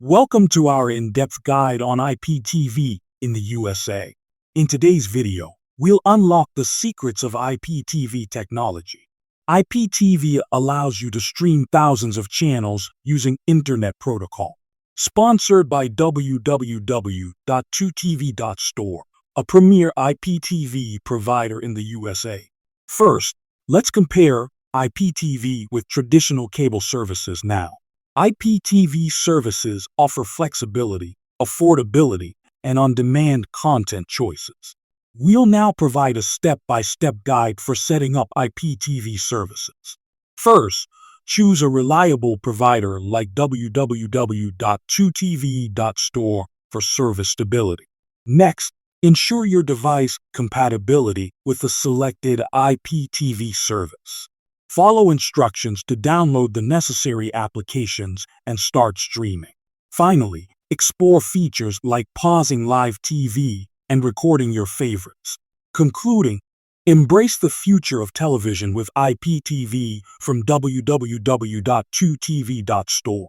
Welcome to our in-depth guide on IPTV in the USA. In today's video, we'll unlock the secrets of IPTV technology. IPTV allows you to stream thousands of channels using Internet Protocol. Sponsored by www.2tv.store, a premier IPTV provider in the USA. First, let's compare IPTV with traditional cable services now. IPTV services offer flexibility, affordability, and on-demand content choices. We'll now provide a step-by-step guide for setting up IPTV services. First, choose a reliable provider like www.2tv.store for service stability. Next, ensure your device compatibility with the selected IPTV service. Follow instructions to download the necessary applications and start streaming. Finally, explore features like pausing live TV and recording your favorites. Concluding, embrace the future of television with IPTV from www.2tv.store.